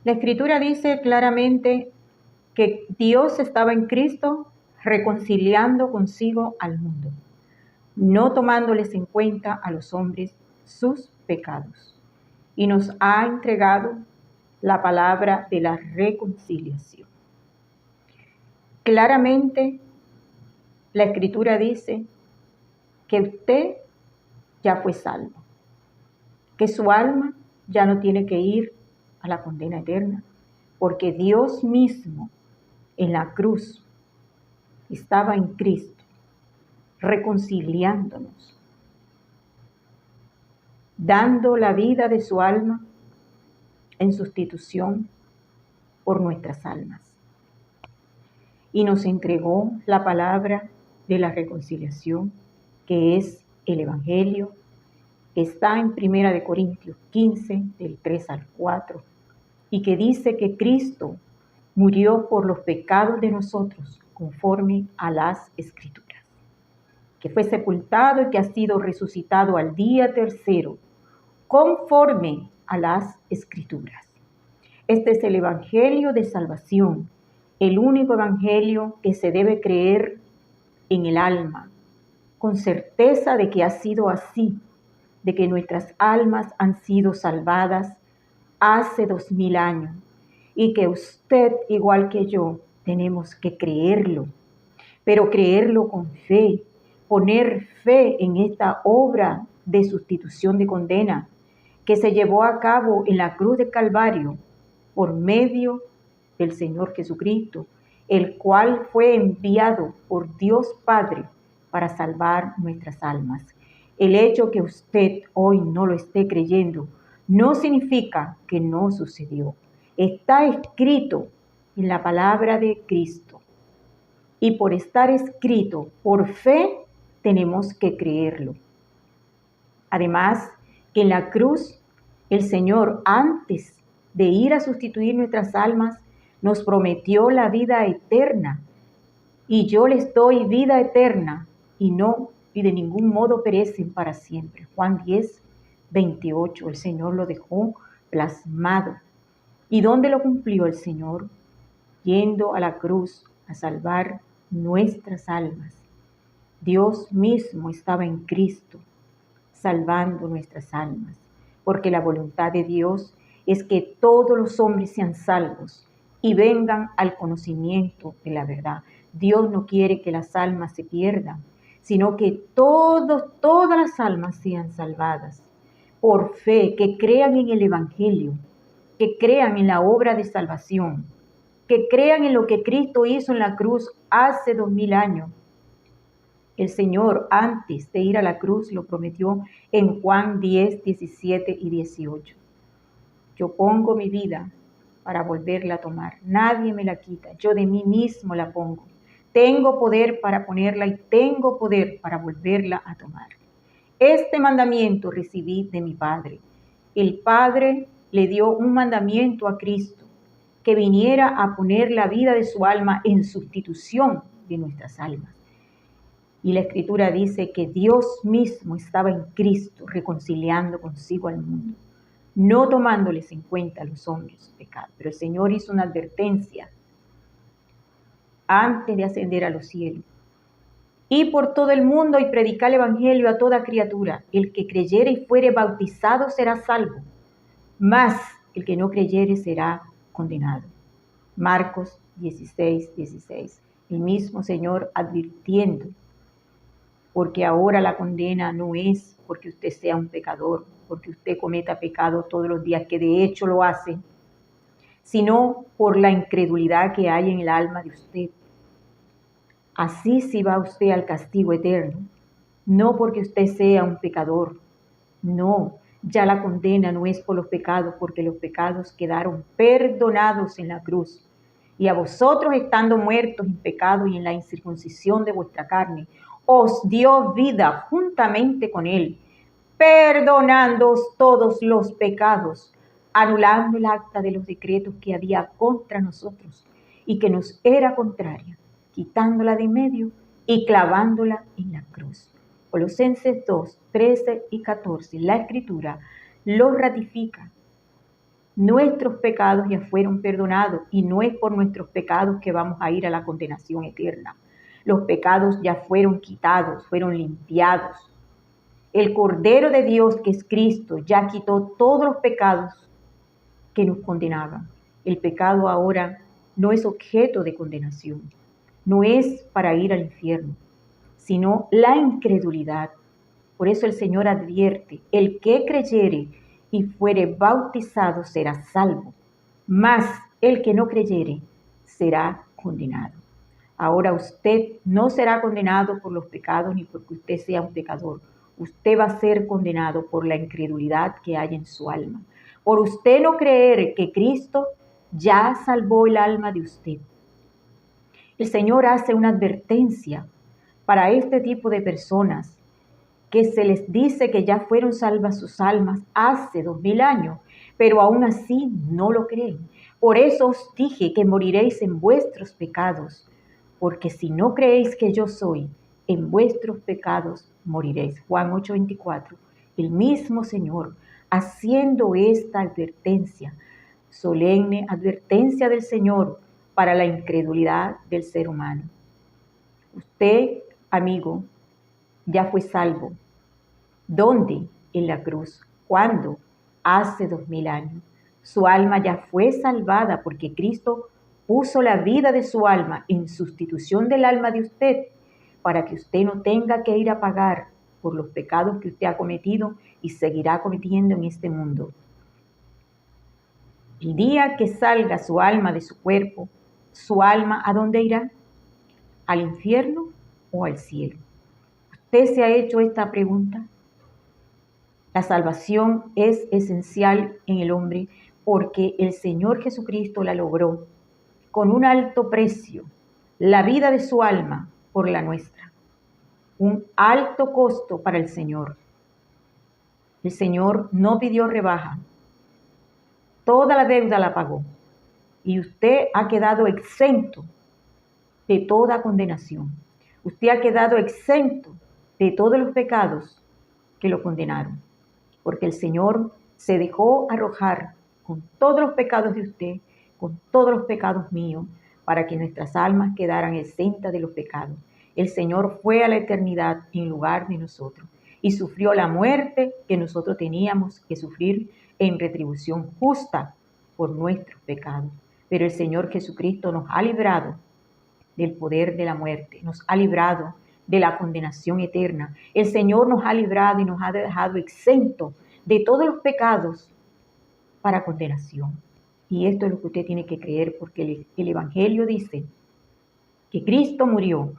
La Escritura dice claramente que Dios estaba en Cristo reconciliando consigo al mundo, no tomándoles en cuenta a los hombres sus pecados. Y nos ha entregado la palabra de la reconciliación. Claramente, la Escritura dice que usted ya fue salvo, que su alma ya no tiene que ir a la condena eterna, porque Dios mismo en la cruz estaba en Cristo, reconciliándonos, dando la vida de su alma en sustitución por nuestras almas. Y nos entregó la palabra de la reconciliación, que es el Evangelio, que está en 1 Corintios 15, del 3 al 4, y que dice que Cristo murió por los pecados de nosotros conforme a las Escrituras, que fue sepultado y que ha sido resucitado al día tercero conforme a las Escrituras. Este es el Evangelio de salvación, el único evangelio que se debe creer en el alma, con certeza de que ha sido así, de que nuestras almas han sido salvadas hace 2000 años y que usted, igual que yo, tenemos que creerlo, pero creerlo con fe, poner fe en esta obra de sustitución de condena que se llevó a cabo en la cruz de Calvario por medio del Señor Jesucristo, el cual fue enviado por Dios Padre para salvar nuestras almas. El hecho que usted hoy no lo esté creyendo no significa que no sucedió. Está escrito en la palabra de Cristo. Y por estar escrito por fe, tenemos que creerlo. Además, que en la cruz, el Señor, antes de ir a sustituir nuestras almas, nos prometió la vida eterna. Y yo les doy vida eterna y de ningún modo perecen para siempre. Juan 10, 28, el Señor lo dejó plasmado. ¿Y dónde lo cumplió el Señor? Yendo a la cruz a salvar nuestras almas. Dios mismo estaba en Cristo, salvando nuestras almas, porque la voluntad de Dios es que todos los hombres sean salvos y vengan al conocimiento de la verdad. Dios no quiere que las almas se pierdan, sino que todas las almas sean salvadas por fe, que crean en el Evangelio, que crean en la obra de salvación, que crean en lo que Cristo hizo en la cruz hace 2000 años. El Señor, antes de ir a la cruz, lo prometió en Juan 10, 17 y 18. Yo pongo mi vida para volverla a tomar. Nadie me la quita. Yo de mí mismo la pongo. Tengo poder para ponerla y tengo poder para volverla a tomar. Este mandamiento recibí de mi Padre. El Padre le dio un mandamiento a Cristo, que viniera a poner la vida de su alma en sustitución de nuestras almas. Y la Escritura dice que Dios mismo estaba en Cristo reconciliando consigo al mundo, no tomándoles en cuenta a los hombres su pecado. Pero el Señor hizo una advertencia antes de ascender a los cielos. Y por todo el mundo y predicar el Evangelio a toda criatura. El que creyere y fuere bautizado será salvo, mas el que no creyere será condenado. Marcos 16, 16. El mismo Señor advirtiendo, porque ahora la condena no es porque usted sea un pecador, porque usted cometa pecado todos los días, que de hecho lo hace, sino por la incredulidad que hay en el alma de usted. Así sí va usted al castigo eterno, no porque usted sea un pecador, no, ya la condena no es por los pecados, porque los pecados quedaron perdonados en la cruz. Y a vosotros, estando muertos en pecado y en la incircuncisión de vuestra carne, os dio vida juntamente con él, perdonándoos todos los pecados, anulando el acta de los decretos que había contra nosotros y que nos era contraria, quitándola de en medio y clavándola en la cruz. Colosenses 2, 13 y 14, la Escritura lo ratifica. Nuestros pecados ya fueron perdonados y no es por nuestros pecados que vamos a ir a la condenación eterna. Los pecados ya fueron quitados, fueron limpiados. El Cordero de Dios, que es Cristo, ya quitó todos los pecados que nos condenaban. El pecado ahora no es objeto de condenación, no es para ir al infierno, sino la incredulidad. Por eso el Señor advierte, el que creyere y fuere bautizado será salvo, mas el que no creyere será condenado. Ahora usted no será condenado por los pecados ni porque usted sea un pecador. Usted va a ser condenado por la incredulidad que hay en su alma. Por usted no creer que Cristo ya salvó el alma de usted. El Señor hace una advertencia para este tipo de personas que se les dice que ya fueron salvas sus almas hace 2000 años, pero aún así no lo creen. Por eso os dije que moriréis en vuestros pecados, porque si no creéis que yo soy, en vuestros pecados moriréis. Juan 8:24, el mismo Señor haciendo esta advertencia, solemne advertencia del Señor para la incredulidad del ser humano. Usted, amigo, ya fue salvo. ¿Dónde? En la cruz. ¿Cuándo? Hace 2000 años. Su alma ya fue salvada porque Cristo puso la vida de su alma en sustitución del alma de usted para que usted no tenga que ir a pagar por los pecados que usted ha cometido y seguirá cometiendo en este mundo. El día que salga su alma de su cuerpo, su alma, ¿a dónde irá? ¿Al infierno o al cielo? ¿Usted se ha hecho esta pregunta? La salvación es esencial en el hombre porque el Señor Jesucristo la logró con un alto precio, la vida de su alma por la nuestra. Un alto costo para el Señor. El Señor no pidió rebaja. Toda la deuda la pagó. Y usted ha quedado exento de toda condenación. Usted ha quedado exento de todos los pecados que lo condenaron. Porque el Señor se dejó arrojar con todos los pecados de usted, con todos los pecados míos, para que nuestras almas quedaran exentas de los pecados. El Señor fue a la eternidad en lugar de nosotros y sufrió la muerte que nosotros teníamos que sufrir en retribución justa por nuestros pecados. Pero el Señor Jesucristo nos ha librado del poder de la muerte, nos ha librado de la condenación eterna. El Señor nos ha librado y nos ha dejado exentos de todos los pecados para condenación. Y esto es lo que usted tiene que creer, porque el Evangelio dice que Cristo murió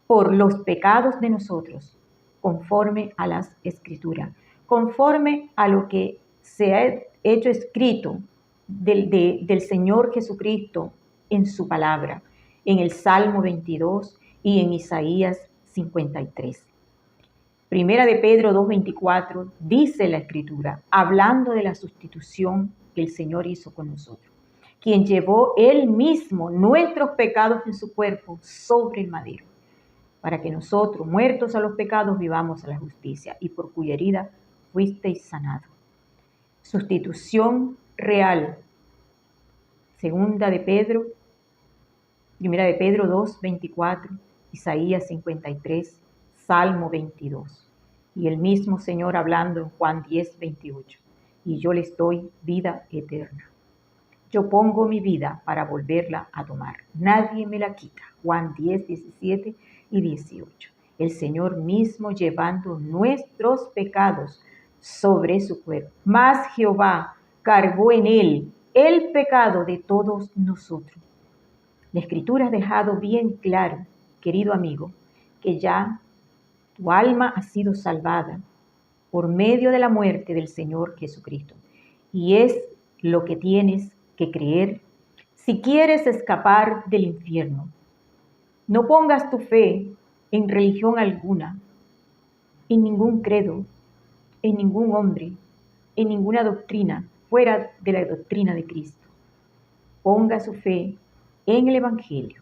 por los pecados de nosotros, conforme a las Escrituras, conforme a lo que se ha hecho escrito del Señor Jesucristo en su palabra, en el Salmo 22 y en Isaías 53. Primera de Pedro 2:24 dice la Escritura, hablando de la sustitución que el Señor hizo con nosotros, quien llevó Él mismo nuestros pecados en su cuerpo sobre el madero, para que nosotros, muertos a los pecados, vivamos a la justicia, y por cuya herida fuisteis sanados. Sustitución real. Primera de Pedro 2:24, Isaías 53, Salmo 22. Y el mismo Señor hablando en Juan 10:28. Y yo les doy vida eterna. Yo pongo mi vida para volverla a tomar. Nadie me la quita. Juan 10:17 y 18. El Señor mismo llevando nuestros pecados sobre su cuerpo. Mas Jehová cargó en él el pecado de todos nosotros. La Escritura ha dejado bien claro, querido amigo, que ya tu alma ha sido salvada por medio de la muerte del Señor Jesucristo. Y es lo que tienes que creer si quieres escapar del infierno. No pongas tu fe en religión alguna, en ningún credo, en ningún hombre, en ninguna doctrina fuera de la doctrina de Cristo. Ponga su fe en el Evangelio.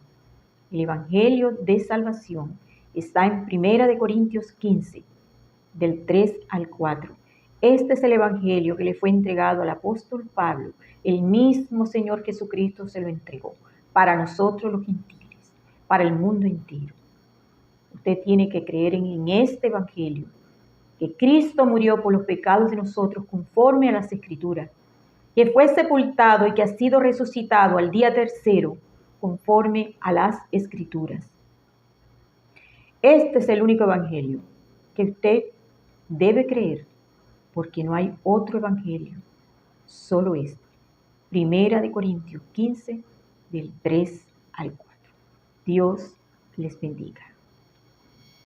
El Evangelio de salvación está en 1 Corintios 15, del 3 al 4. Este es el Evangelio que le fue entregado al apóstol Pablo. El mismo Señor Jesucristo se lo entregó para nosotros los gentiles, para el mundo entero. Usted tiene que creer en este Evangelio, que Cristo murió por los pecados de nosotros conforme a las Escrituras, que fue sepultado y que ha sido resucitado al día tercero conforme a las Escrituras. Este es el único Evangelio que usted debe creer, porque no hay otro Evangelio, solo este. Primera de Corintios 15, del 3 al 4. Dios les bendiga.